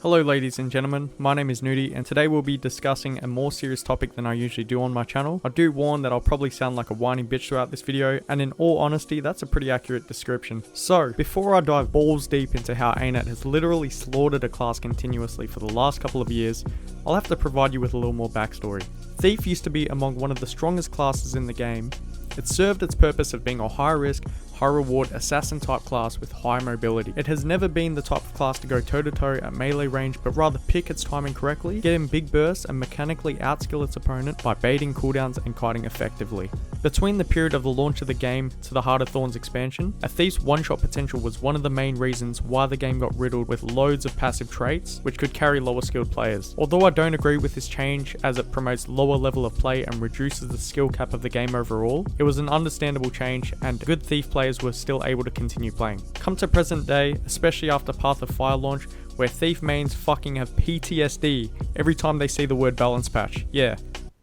Hello ladies and gentlemen, my name is Noody and today we'll be discussing a more serious topic than I usually do on my channel. I do warn that I'll probably sound like a whiny bitch throughout this video, and in all honesty that's a pretty accurate description. So, before I dive balls deep into how ArenaNet has literally slaughtered a class continuously for the last couple of years, I'll have to provide you with a little more backstory. Thief used to be among one of the strongest classes in the game. It served its purpose of being a high risk, high reward assassin type class with high mobility. It has never been the type of class to go toe to toe at melee range, but rather pick its timing correctly, get in big bursts and mechanically outskill its opponent by baiting cooldowns and kiting effectively. Between the period of the launch of the game to the Heart of Thorns expansion, a Thief's one-shot potential was one of the main reasons why the game got riddled with loads of passive traits which could carry lower skilled players. Although I don't agree with this change as it promotes lower level of play and reduces the skill cap of the game overall, it was an understandable change and good Thief players were still able to continue playing. Come to present day, especially after Path of Fire launch, where Thief mains fucking have PTSD every time they see the word balance patch. Yeah,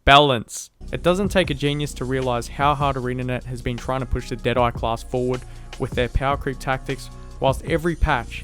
balance. It doesn't take a genius to realize how hard ArenaNet has been trying to push the Deadeye class forward with their power creep tactics, whilst every patch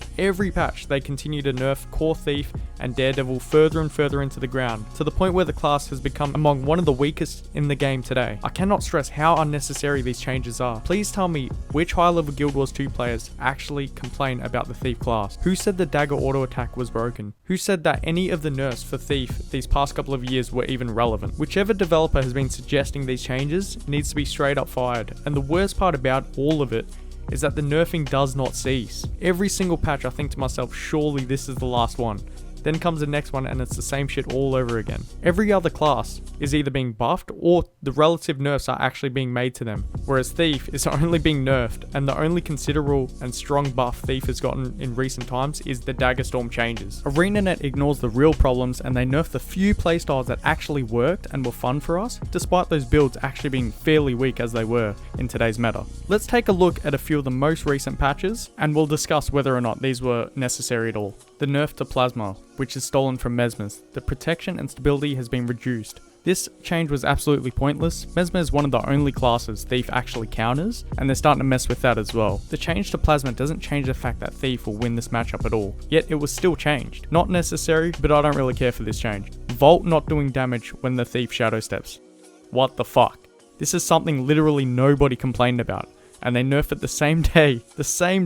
they continue to nerf Core Thief and Daredevil further and further into the ground, to the point where the class has become among one of the weakest in the game today. I cannot stress how unnecessary these changes are. Please tell me which high level Guild Wars 2 players actually complain about the Thief class. Who said the dagger auto attack was broken? Who said that any of the nerfs for Thief these past couple of years were even relevant? Whichever developer has been suggesting these changes needs to be straight up fired, and the worst part about all of it is that the nerfing does not cease. Every single patch I think to myself, surely this is the last one. Then comes the next one and it's the same shit all over again. Every other class is either being buffed or the relative nerfs are actually being made to them, whereas Thief is only being nerfed, and the only considerable and strong buff Thief has gotten in recent times is the Dagger Storm changes. ArenaNet ignores the real problems and they nerf the few playstyles that actually worked and were fun for us, despite those builds actually being fairly weak as they were in today's meta. Let's take a look at a few of the most recent patches and we'll discuss whether or not these were necessary at all. The nerf to Plasma, which is stolen from Mesmer's. The protection and stability has been reduced. This change was absolutely pointless. Mesmer is one of the only classes Thief actually counters, and they're starting to mess with that as well. The change to Plasma doesn't change the fact that Thief will win this matchup at all, yet it was still changed. Not necessary, but I don't really care for this change. Vault not doing damage when the Thief shadow steps. What the fuck? This is something literally nobody complained about, and they nerf it the same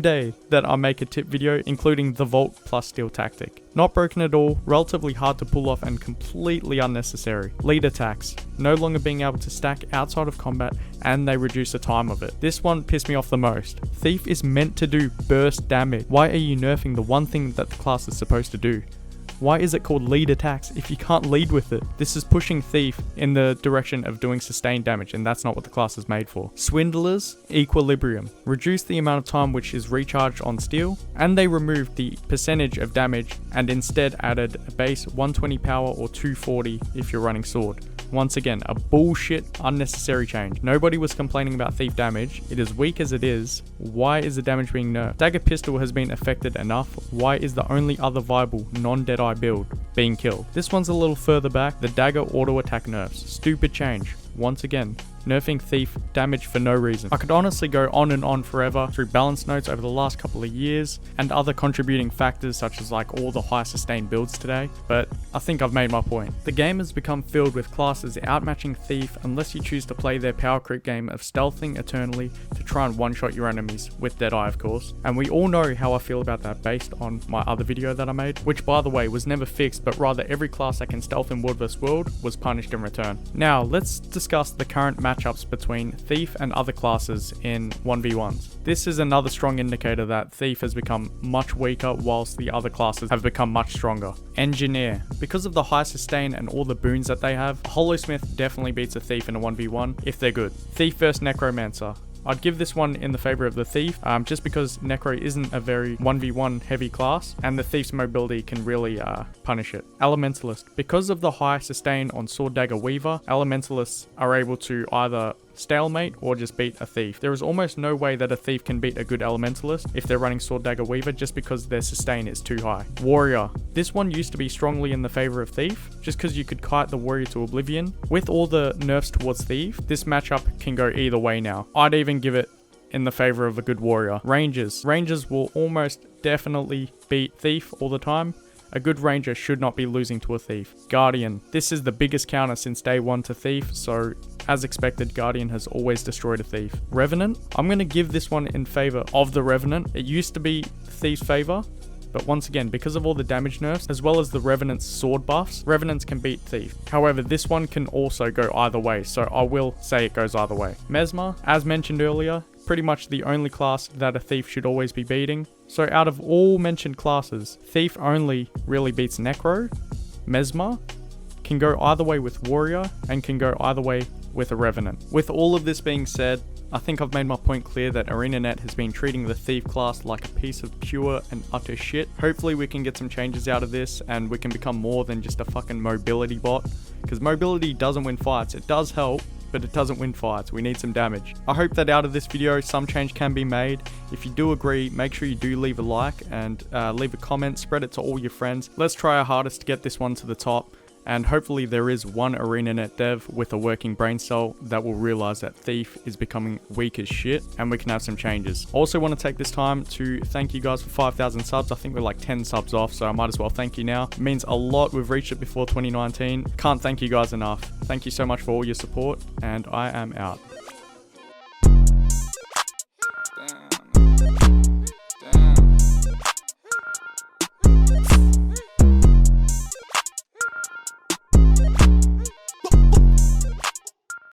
day that I make a tip video including the Vault plus Steel tactic. Not broken at all, relatively hard to pull off and completely unnecessary. Lead attacks, no longer being able to stack outside of combat, and they reduce the time of it. This one pissed me off the most. Thief is meant to do burst damage. Why are you nerfing the one thing that the class is supposed to do? Why is it called lead attacks if you can't lead with it? This is pushing Thief in the direction of doing sustained damage, and that's not what the class is made for. Swindlers, Equilibrium. Reduce the amount of time which is recharged on steel, and they removed the percentage of damage and instead added a base 120 power or 240 if you're running sword. Once again, a bullshit, unnecessary change. Nobody was complaining about Thief damage. It is weak as it is. Why is the damage being nerfed? Dagger Pistol has been affected enough. Why is the only other viable non-Deadeye build being killed? This one's a little further back. The Dagger auto attack nerfs. Stupid change. Once again, nerfing Thief damage for no reason. I could honestly go on and on forever through balance notes over the last couple of years and other contributing factors such as like all the high sustained builds today, but I think I've made my point. The game has become filled with classes outmatching Thief unless you choose to play their power creep game of stealthing eternally to try and one-shot your enemies, with Deadeye of course. And we all know how I feel about that based on my other video that I made, which by the way was never fixed, but rather every class that can stealth in World vs World was punished in return. Now let's discuss the current matchups between Thief and other classes in 1v1s. This is another strong indicator that Thief has become much weaker whilst the other classes have become much stronger. Engineer. Because of the high sustain and all the boons that they have, Hollowsmith definitely beats a Thief in a 1v1 if they're good. Thief vs Necromancer. I'd give this one in the favor of the Thief, just because Necro isn't a very 1v1 heavy class, and the Thief's mobility can really punish it. Elementalist. Because of the high sustain on Sword Dagger Weaver, Elementalists are able to either stalemate or just beat a Thief. There is almost no way that a Thief can beat a good Elementalist if they're running Sword Dagger Weaver just because their sustain is too high. Warrior. This one used to be strongly in the favor of Thief, just because you could kite the Warrior to oblivion. With all the nerfs towards Thief, this matchup can go either way now. I'd even give it in the favor of a good Warrior. Rangers. Rangers will almost definitely beat Thief all the time. A good ranger should not be losing to a thief. Guardian. This is the biggest counter since day 1 to thief, so as expected, Guardian has always destroyed a thief. Revenant. I'm going to give this one in favor of the Revenant. It used to be Thief's favor, but once again, because of all the damage nerfs, as well as the Revenant's sword buffs, Revenants can beat Thief. However, this one can also go either way, so I will say it goes either way. Mesmer, as mentioned earlier, pretty much the only class that a Thief should always be beating. So out of all mentioned classes, Thief only really beats Necro. Mesmer can go either way with Warrior, and can go either way with a Revenant. With all of this being said, I think I've made my point clear that ArenaNet has been treating the Thief class like a piece of pure and utter shit. Hopefully we can get some changes out of this and we can become more than just a fucking mobility bot. Because mobility doesn't win fights. It does help, but it doesn't win fights. We need some damage. I hope that out of this video some change can be made. If you do agree, make sure you do leave a like and leave a comment. Spread it to all your friends. Let's try our hardest to get this one to the top. And hopefully there is one ArenaNet dev with a working brain cell that will realize that Thief is becoming weak as shit and we can have some changes. Also want to take this time to thank you guys for 5,000 subs. I think we're like 10 subs off, so I might as well thank you now. It means a lot. We've reached it before 2019. Can't thank you guys enough. Thank you so much for all your support, and I am out.